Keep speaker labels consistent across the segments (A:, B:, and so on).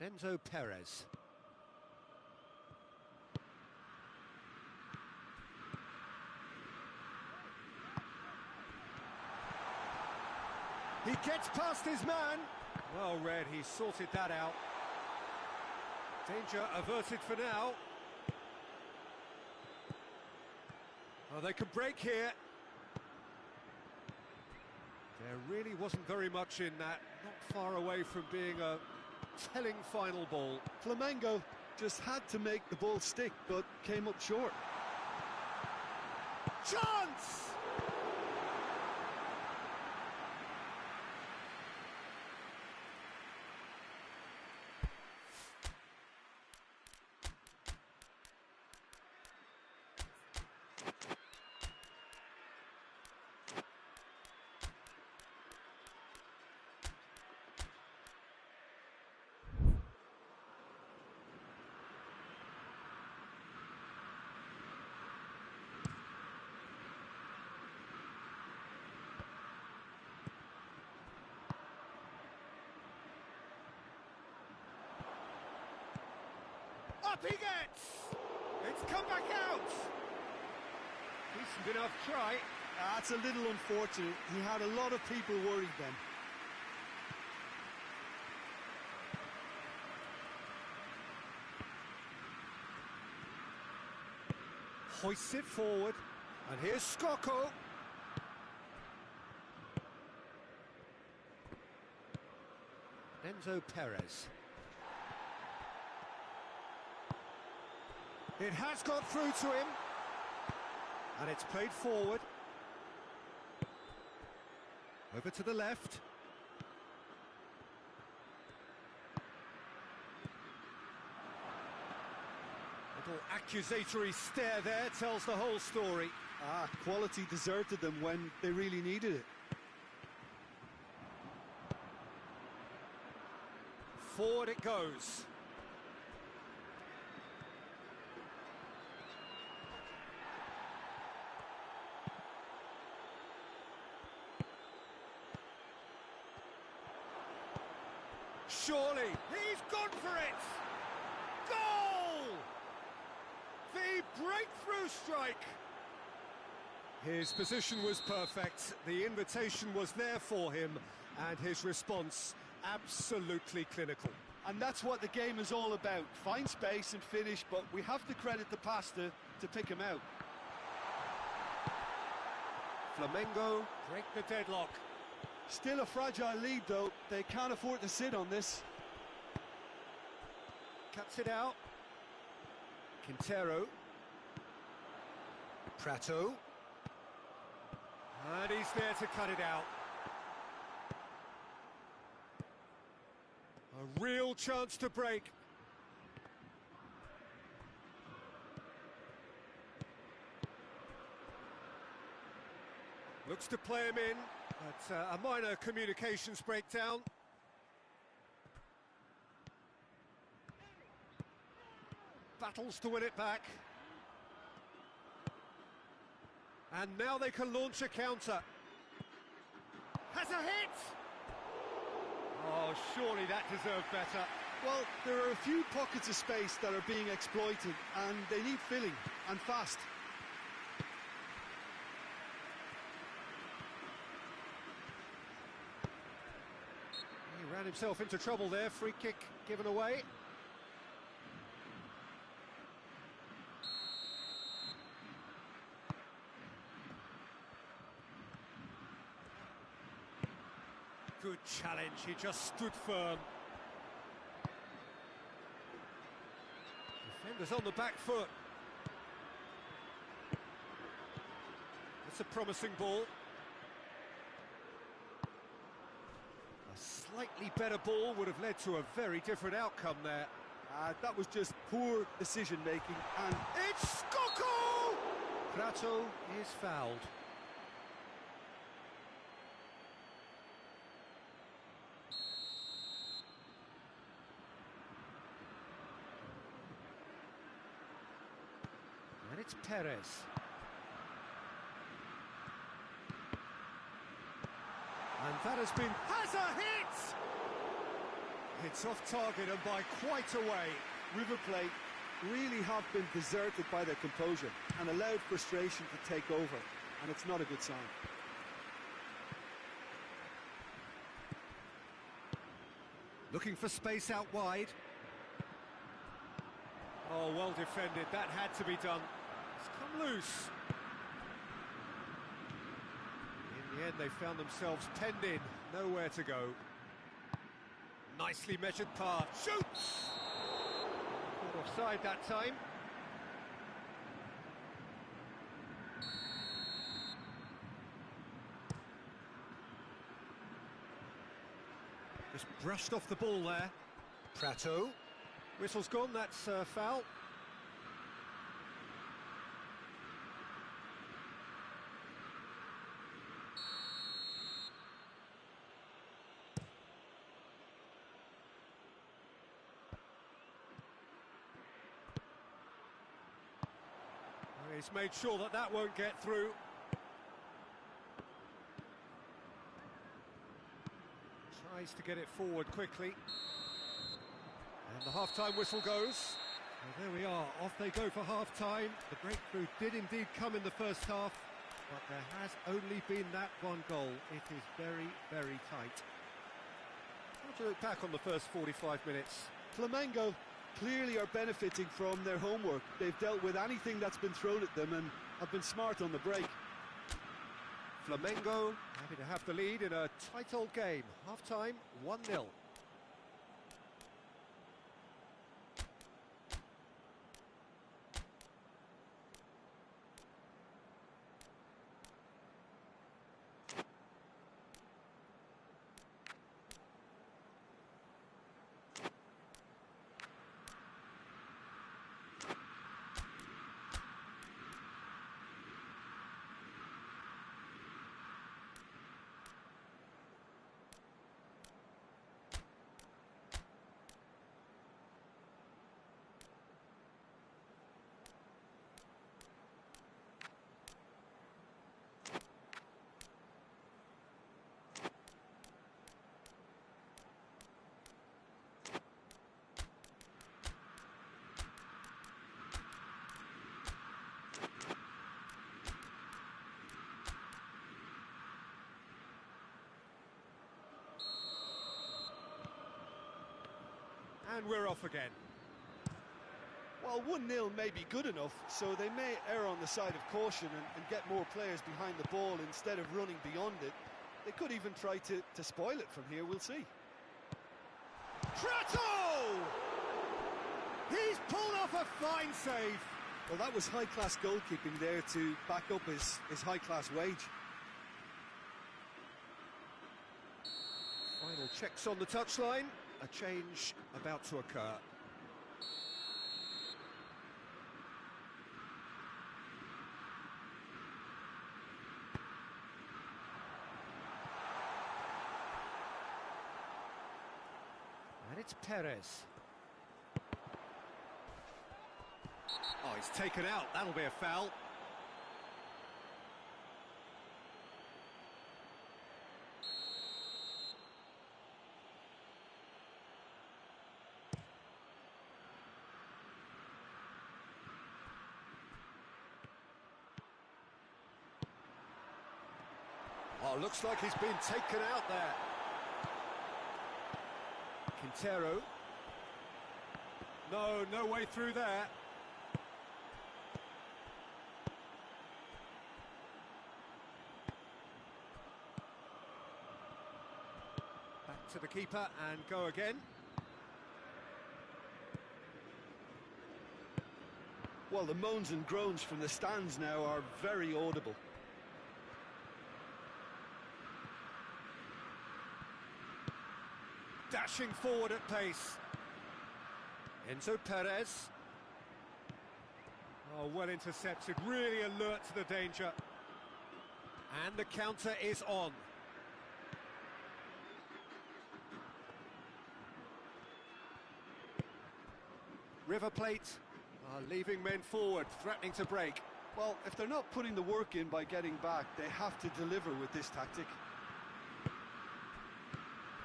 A: Enzo Perez. He gets past his man. Well read, he sorted that out. Danger averted for now. Oh, they can break here. There really wasn't very much in that, not far away from being a telling final ball.
B: Flamengo just had to make the ball stick, but came up short.
A: Chance! Up he gets! It's come back out! Decent enough try.
B: That's a little unfortunate. He had a lot of people worried then.
A: Hoists it forward. And here's Skoko. Enzo Perez. It has got through to him. And it's played forward. Over to the left. Little accusatory stare there tells the whole story.
B: Quality deserted them when they really needed it.
A: Forward it goes. Surely, he's gone for it! Goal! The breakthrough strike! His position was perfect, the invitation was there for him, and his response absolutely clinical.
B: And that's what the game is all about. Find space and finish, but we have to credit the pasta to pick him out.
A: Flamengo break the deadlock.
B: Still a fragile lead, though. They can't afford to sit on this.
A: Cuts it out. Quintero. Prato. And he's there to cut it out. A real chance to break. Looks to play him in. But a minor communications breakdown. Battles to win it back. And now they can launch a counter. Has a hit! Oh, surely that deserved better.
B: Well, there are a few pockets of space that are being exploited, and they need filling, and fast.
A: He ran himself into trouble there, free kick given away. Good challenge, he just stood firm. Defenders on the back foot. That's a promising ball. A slightly better ball would have led to a very different outcome there.
B: That was just poor decision-making, and
A: it's Skoko! Prato is fouled. And it's Perez. And that has a hit! It's off target and by quite a way.
B: River Plate really have been deserted by their composure and allowed frustration to take over, and it's not a good sign.
A: Looking for space out wide. Oh, well defended. That had to be done. It's come loose. In the end, they found themselves penned in. Nowhere to go. Nicely measured pass. Shoots! Caught offside that time. Just brushed off the ball there. Prato. Whistle's gone, that's foul. He's made sure that that won't get through. Tries to get it forward quickly. And the half-time whistle goes. Well, there we are, off they go for half-time. The breakthrough did indeed come in the first half, but there has only been that one goal. It is very, very tight. How do you look back on the first 45 minutes?
B: Flamengo clearly are benefiting from their homework. They've dealt with anything that's been thrown at them and have been smart on the break.
A: Flamengo happy to have the lead in a tight old game. Half-time, 1-0. And we're off again.
B: Well, 1-0 may be good enough, so they may err on the side of caution and get more players behind the ball instead of running beyond it. They could even try to spoil it from here, we'll see.
A: Prato! He's pulled off a fine save.
B: Well, that was high-class goalkeeping there to back up his high-class wage.
A: Final checks on the touchline. A change about to occur. And it's Perez. Oh, he's taken out. That'll be a foul. Oh, looks like he's been taken out there. Quintero. No way through there. Back to the keeper and go again.
B: Well, the moans and groans from the stands now are very audible.
A: Dashing forward at pace. Enzo Perez. Oh, well intercepted, really alert to the danger. And the counter is on. River Plate are leaving men forward, threatening to break.
B: Well, if they're not putting the work in by getting back, they have to deliver with this tactic.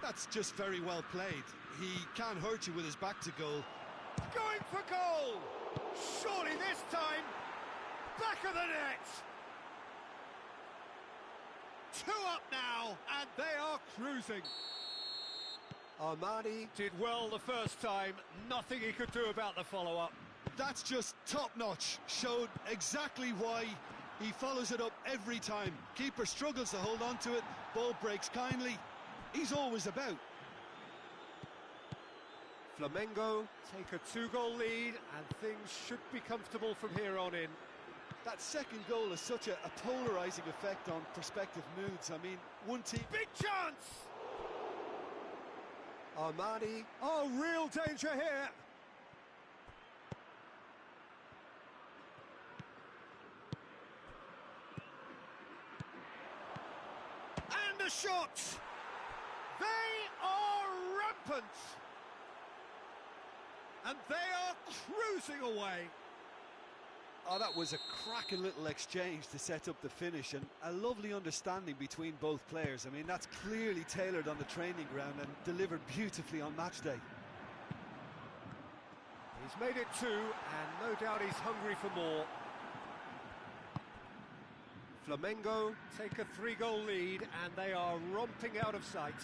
B: That's just very well played. He can't hurt you with his back to goal.
A: Going for goal! Surely this time, back of the net! 2 up now, and they are cruising. Armani did well the first time, nothing he could do about the follow-up.
B: That's just top-notch. Showed exactly why he follows it up every time. Keeper struggles to hold on to it, ball breaks kindly. He's always about.
A: Flamengo take a 2-goal lead, and things should be comfortable from here on in.
B: That second goal has such a polarising effect on prospective moods. I mean, one team...
A: Big chance! Armani, oh, real danger here! And a shot! They are rampant! And they are cruising away.
B: Oh, that was a cracking little exchange to set up the finish, and a lovely understanding between both players. I mean, that's clearly tailored on the training ground and delivered beautifully on match day.
A: He's made it 2, and no doubt he's hungry for more. Flamengo take a 3-goal lead, and they are romping out of sight.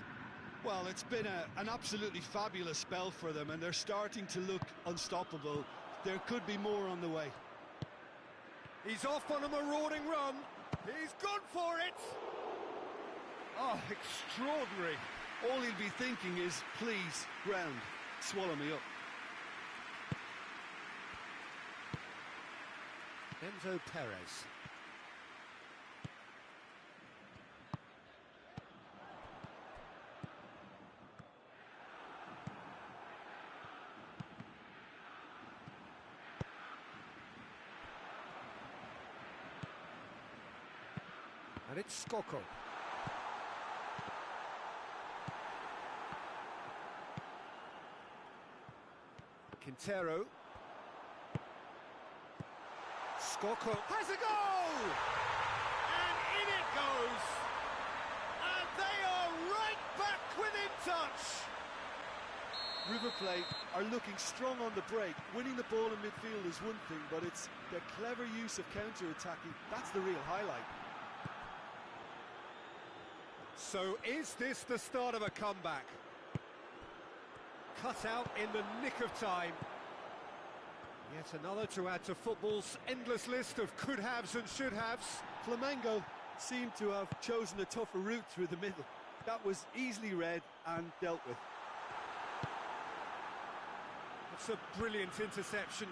B: Well, it's been an absolutely fabulous spell for them, and they're starting to look unstoppable. There could be more on the way.
A: He's off on a marauding run. He's gone for it. Oh, extraordinary.
B: All he'll be thinking is, please, ground, swallow me up.
A: Enzo Perez. And it's Skoko. Quintero. Skoko has a goal! And in it goes! And they are right back within touch!
B: River Plate are looking strong on the break. Winning the ball in midfield is one thing, but it's their clever use of counter-attacking. That's the real highlight.
A: So is this the start of a comeback? Cut out in the nick of time. Yet another to add to football's endless list of could-haves and should-haves.
B: Flamengo seem to have chosen a tougher route through the middle. That was easily read and dealt with.
A: It's a brilliant interception.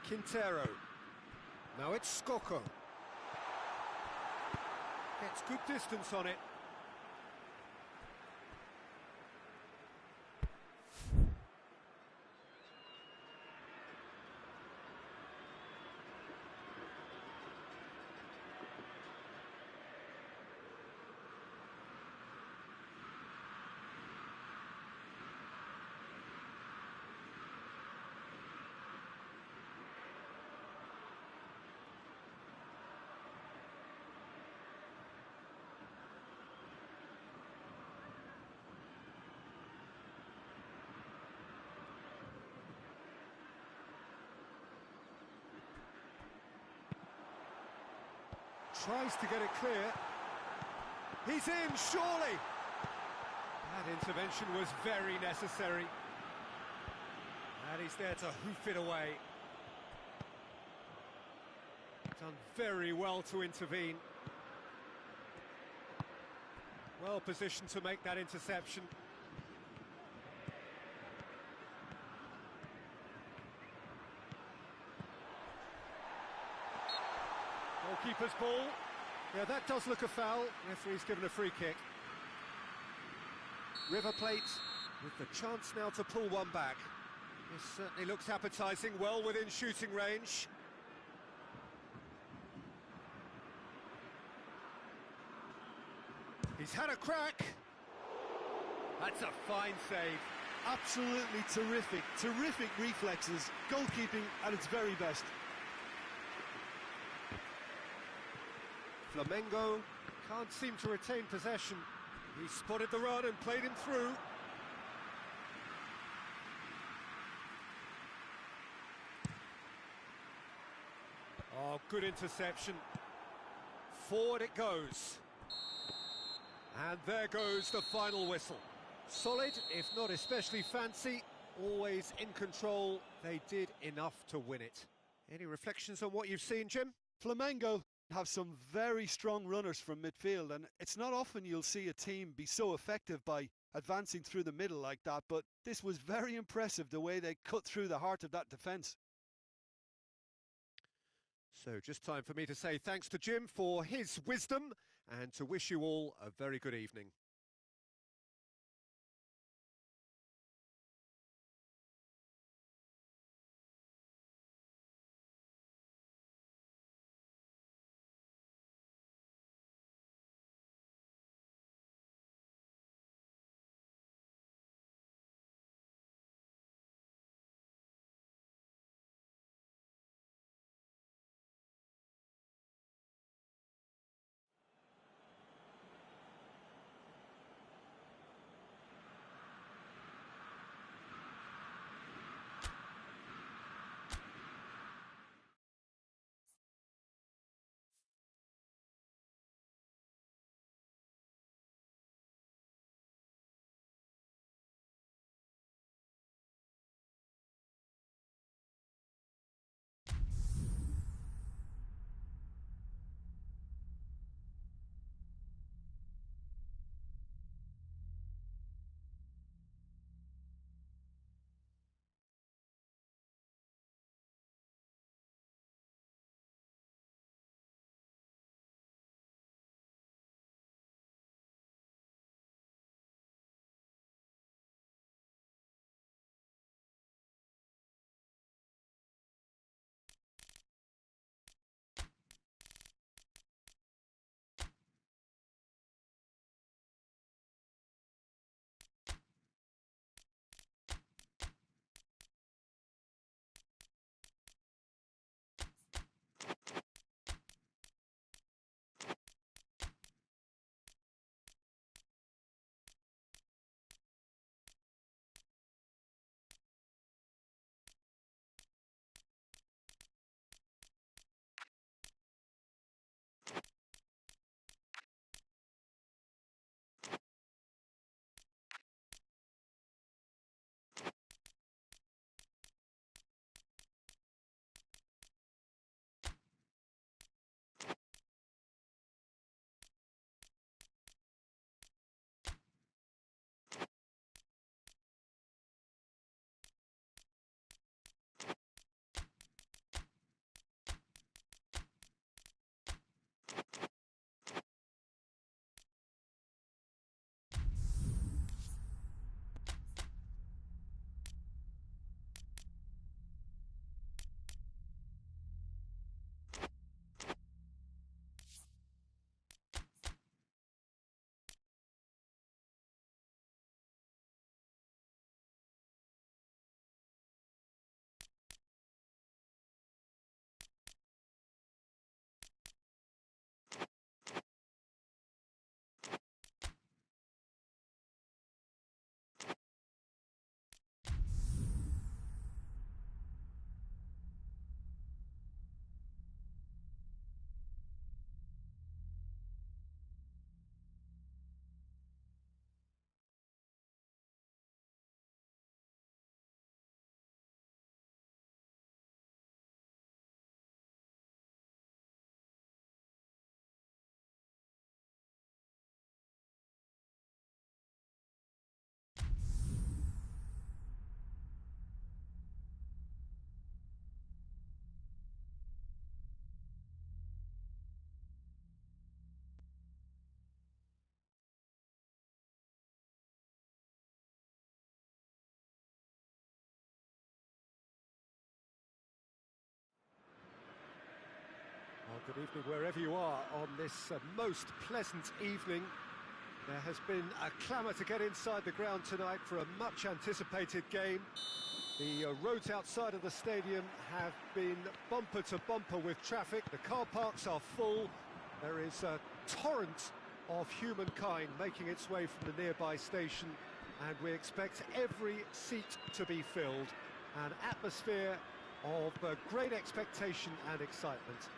A: Quintero. Now it's Skoko. Gets good distance on it. Tries to get it clear. He's in, surely! That intervention was very necessary. And he's there to hoof it away. Done very well to intervene. Well positioned to make that interception. Goalkeeper's ball. Yeah, that does look a foul. Referee's given a free kick. River Plate with the chance now to pull one back. This certainly looks appetising, well within shooting range. He's had a crack. That's a fine save.
B: Absolutely terrific, terrific reflexes. Goalkeeping at its very best.
A: Flamengo Can't seem to retain possession. He spotted the run and played him through. Oh, good interception. Forward it goes. And there goes the final whistle. Solid, if not especially fancy, always in control. They did enough to win it. Any reflections on what you've seen, Jim?
B: Flamengo have some very strong runners from midfield, and it's not often you'll see a team be so effective by advancing through the middle like that, but this was very impressive, the way they cut through the heart of that defence.
A: So just time for me to say thanks to Jim for his wisdom and to wish you all a very good evening. Well, good evening wherever you are on this most pleasant evening. There has been a clamour to get inside the ground tonight for a much anticipated game. The roads outside of the stadium have been bumper to bumper with traffic. The car parks are full. There is a torrent of humankind making its way from the nearby station, and we expect every seat to be filled. An atmosphere of great expectation and excitement.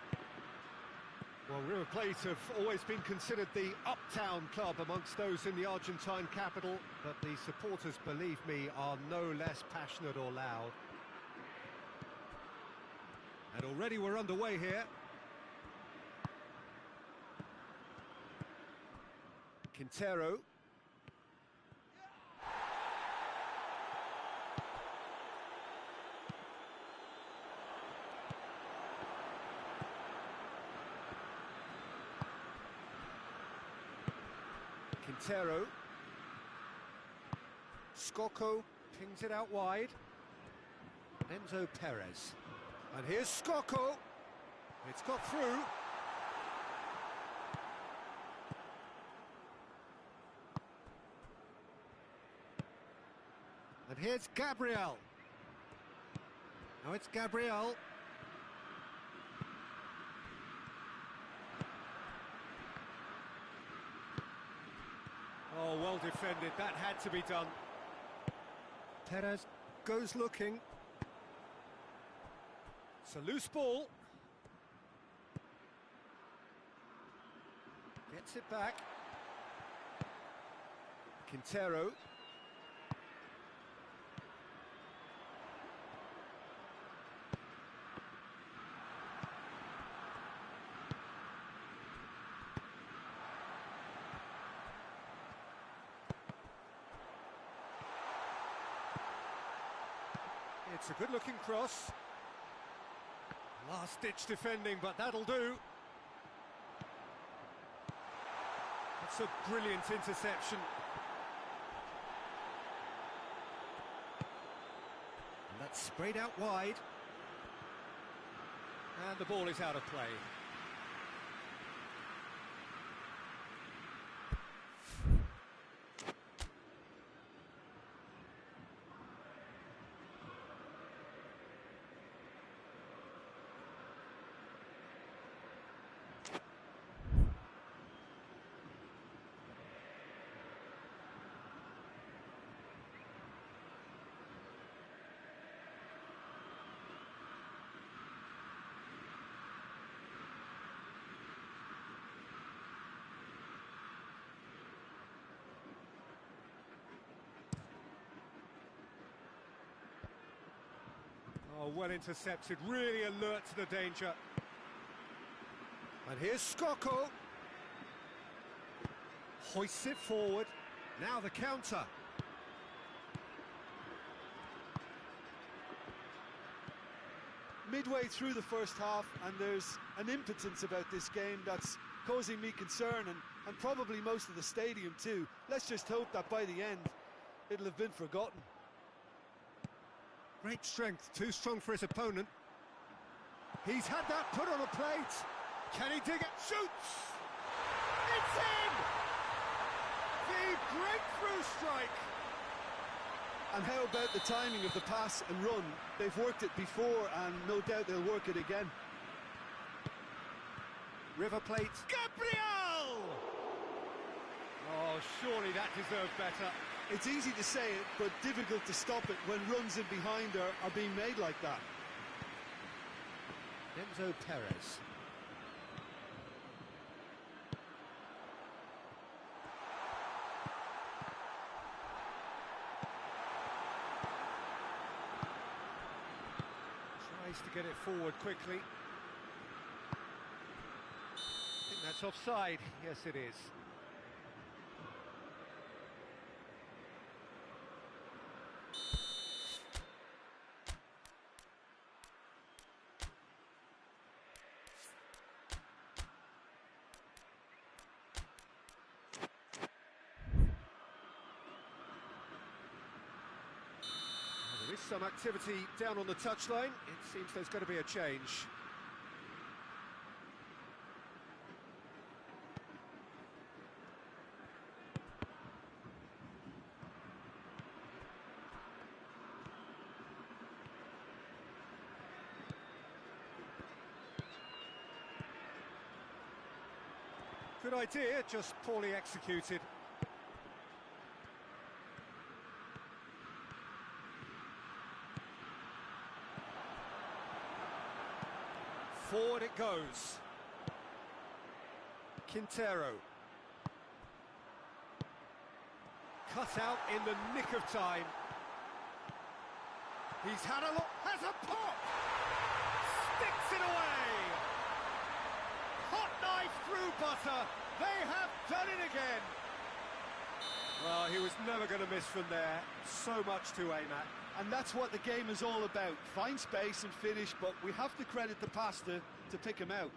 A: Well, River Plate have always been considered the uptown club amongst those in the Argentine capital, but the supporters, believe me, are no less passionate or loud. And already we're underway here. Quintero. Quintero. Scocco pings it out wide. Enzo Perez. And here's Scocco. It's got through. And here's Gabriel. Now it's Gabriel. Oh, well defended. That had to be done. Perez goes looking. It's a loose ball. Gets it back. Quintero. It's a good-looking cross. Last-ditch defending, but that'll do. That's a brilliant interception. And that's sprayed out wide. And the ball is out of play. Oh, well intercepted, really alert to the danger. And here's Scocco. Hoists it forward. Now the counter.
B: Midway through the first half, and there's an impotence about this game that's causing me concern, and probably most of the stadium too. Let's just hope that by the end, it'll have been forgotten.
A: Great strength, too strong for his opponent. He's had that put on a plate. Can he dig it? Shoots! It's in! The breakthrough strike!
B: And how about the timing of the pass and run? They've worked it before, and no doubt they'll work it again.
A: River Plate. Gabriel! Oh, surely that deserved better.
B: It's easy to say it, but difficult to stop it when runs in behind are being made like that.
A: Enzo Perez. Tries to get it forward quickly. I think that's offside. Yes, it is. There is some activity down on the touchline. It seems there's going to be a change. Good idea, just poorly executed. Forward it goes. Quintero. Cut out in the nick of time. He's had a look, has a pop! Sticks it away! Hot knife through butter. They have done it again. Well, he was never going to miss from there. So much to aim at.
B: And that's what the game is all about. Find space and finish, but we have to credit the pass to pick him out.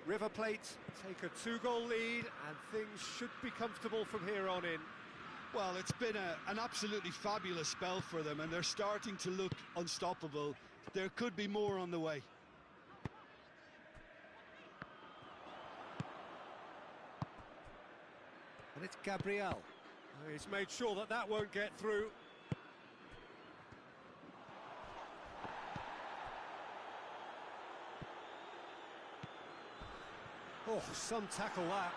A: River Plate take a 2-goal lead and things should be comfortable from here on in.
B: Well, it's been an absolutely fabulous spell for them and they're starting to look unstoppable. There could be more on the way.
A: And it's Gabriel. He's made sure that that won't get through. Oh, some tackle that.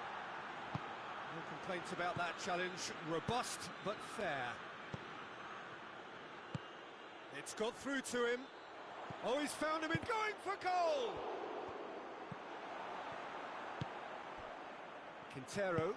A: No complaints about that challenge. Robust, but fair. It's got through to him. Oh, he's found him in going for goal! Quintero.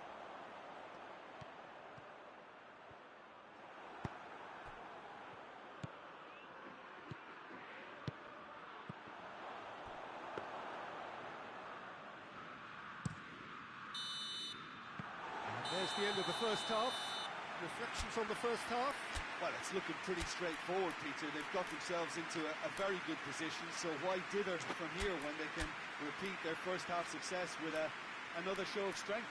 A: There's the end of the first half. Reflections on the first half?
B: Well, it's looking pretty straightforward, Peter. They've got themselves into a very good position, so why dither from here when they can repeat their first half success with another show of strength?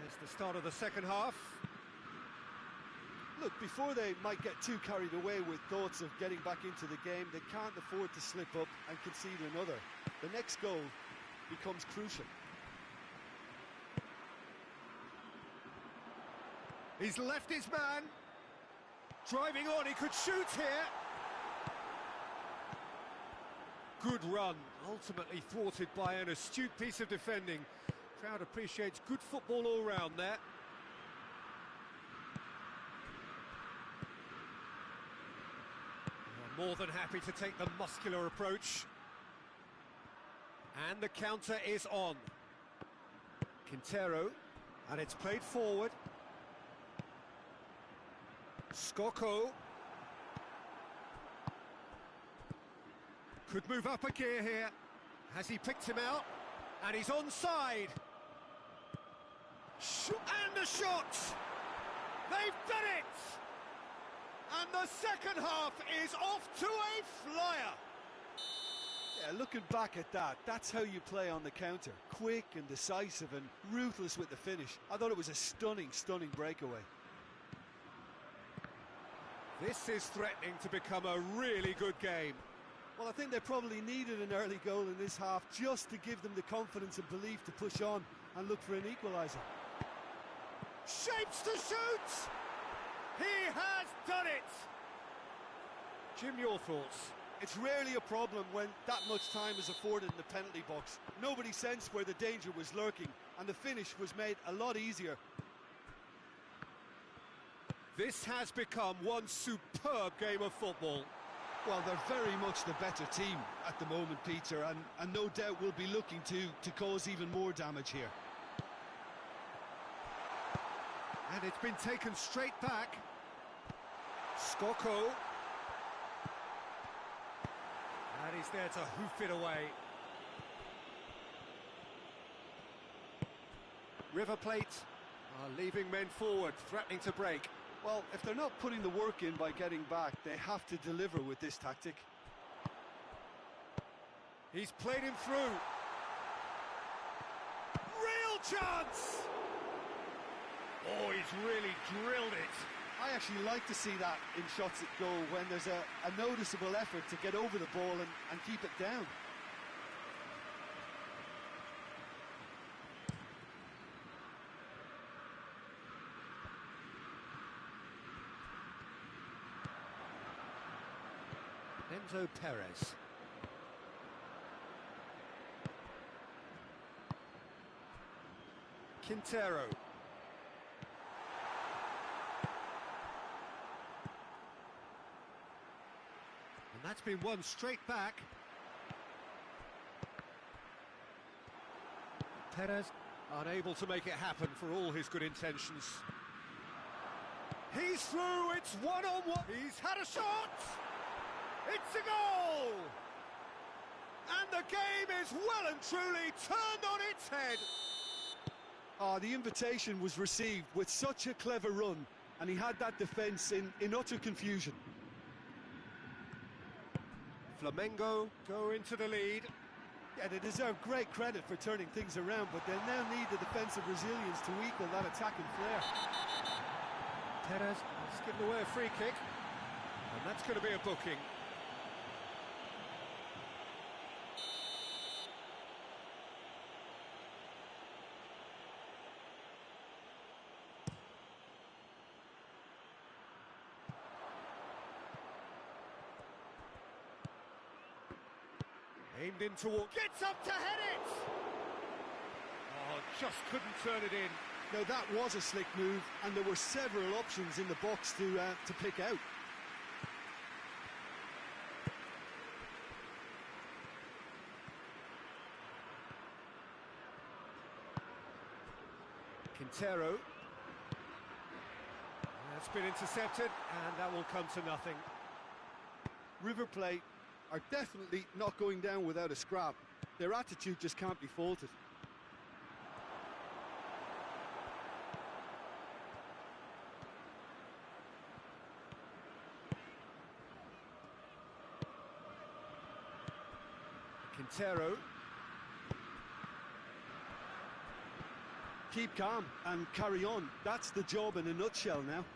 A: It's the start of the second half.
B: Look, before they might get too carried away with thoughts of getting back into the game, they can't afford to slip up and concede another. The next goal becomes crucial.
A: He's left his man. Driving on, he could shoot here. Good run, ultimately thwarted by an astute piece of defending. Crowd appreciates good football all round there. They're more than happy to take the muscular approach. And the counter is on. Quintero, and it's played forward. Skoko. Could move up a gear here. Has he picked him out? And he's onside. And the shot! They've done it! And the second half is off to a flyer.
B: Yeah, looking back at that, that's how you play on the counter. Quick and decisive and ruthless with the finish. I thought it was a stunning, stunning breakaway.
A: This is threatening to become a really good game.
B: Well, I think they probably needed an early goal in this half just to give them the confidence and belief to push on and look for an equaliser.
A: Shapes to shoot! He has done it! Jim, your thoughts?
B: It's rarely a problem when that much time is afforded in the penalty box. Nobody sensed where the danger was lurking, and the finish was made a lot easier.
A: This has become one superb game of football.
B: Well, they're very much the better team at the moment, Peter, and no doubt will be looking to cause even more damage here.
A: And it's been taken straight back. Skoko. And he's there to hoof it away. River Plate are leaving men forward, threatening to break.
B: Well, if they're not putting the work in by getting back, they have to deliver with this tactic.
A: He's played him through. Real chance! Oh, he's really drilled it.
B: I actually like to see that in shots at goal when there's a noticeable effort to get over the ball and keep it down.
A: Enzo Perez. Quintero. And that's been won straight back. Perez unable to make it happen for all his good intentions. He's through, it's one-on-one. He's had a shot! It's a goal! And the game is well and truly turned on its head.
B: The invitation was received with such a clever run, and he had that defence in utter confusion.
A: Flamengo go into the lead.
B: Yeah, they deserve great credit for turning things around, but they'll now need the defensive resilience to equal that attacking flair.
A: Perez has given away a free kick, and that's going to be a booking. Aimed in toward, gets up to head it! Oh, just couldn't turn it in.
B: Now that was a slick move, and there were several options in the box to pick out.
A: Quintero. That's been intercepted, and that will come to nothing.
B: River Plate are definitely not going down without a scrap. Their attitude just can't be faulted.
A: Quintero.
B: Keep calm and carry on. That's the job in a nutshell now.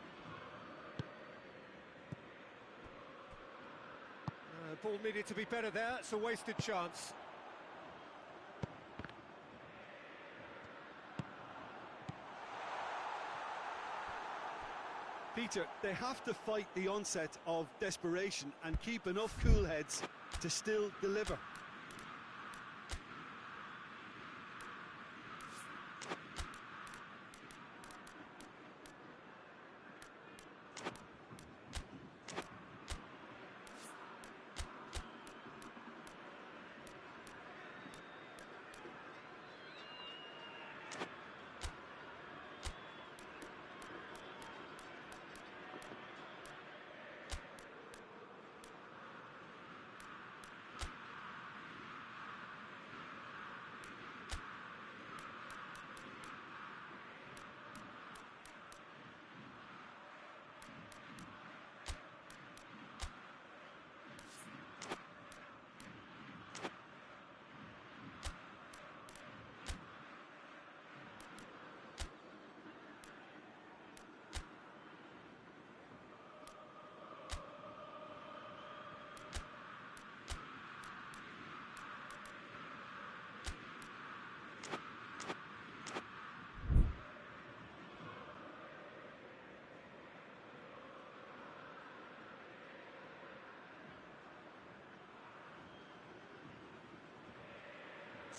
A: Ball needed to be better there, it's a wasted chance.
B: Peter, they have to fight the onset of desperation and keep enough cool heads to still deliver.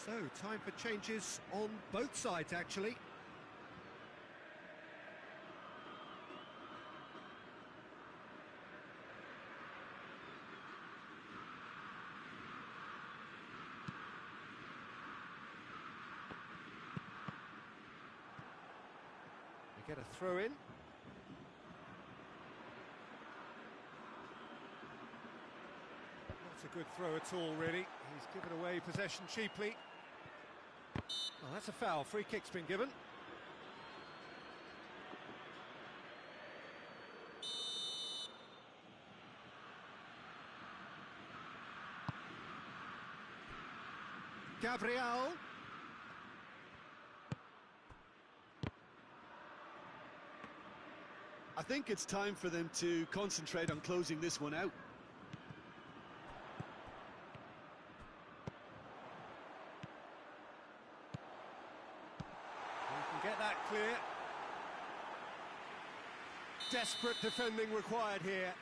A: So, time for changes on both sides, actually. They get a throw in. Not a good throw at all, really. He's given away possession cheaply. Well, that's a foul. Free kick's been given. Gabriel.
B: I think it's time for them to concentrate on closing this one out.
A: We can get that clear. Desperate defending required here.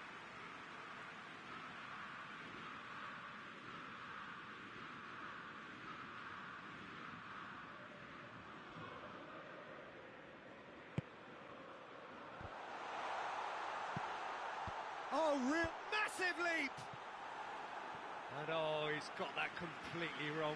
A: Oh, real massive leap! And oh, he's got that completely wrong.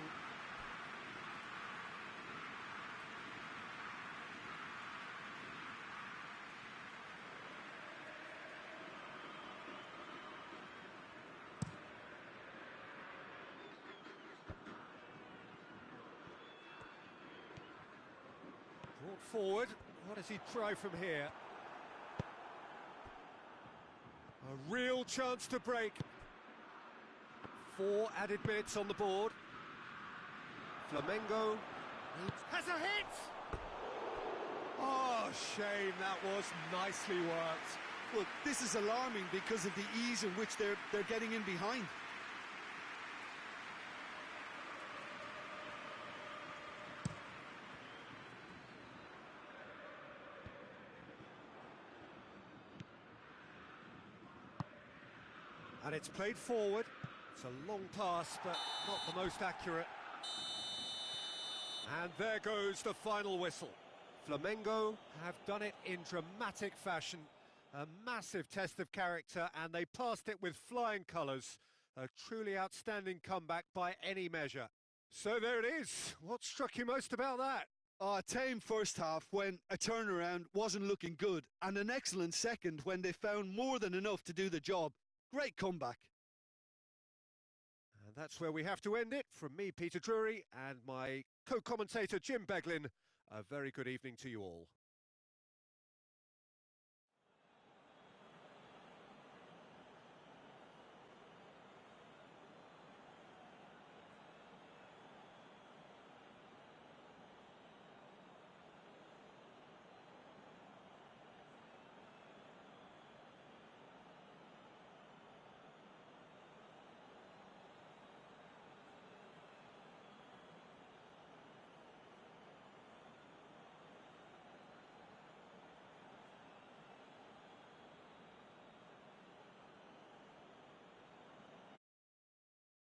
A: Brought forward. What does he try from here? A real chance to break. 4 added minutes on the board. Flamengo has a hit! Oh, shame, that was nicely worked.
B: Well, this is alarming because of the ease in which they're getting in behind.
A: And it's played forward. It's a long pass, but not the most accurate. And there goes the final whistle. Flamengo have done it in dramatic fashion. A massive test of character, and they passed it with flying colours. A truly outstanding comeback by any measure. So there it is. What struck you most about that?
B: A tame first half when a turnaround wasn't looking good, and an excellent second when they found more than enough to do the job. Great comeback.
A: And that's where we have to end it. From me, Peter Drury, and my co-commentator, Jim Beglin, a very good evening to you all.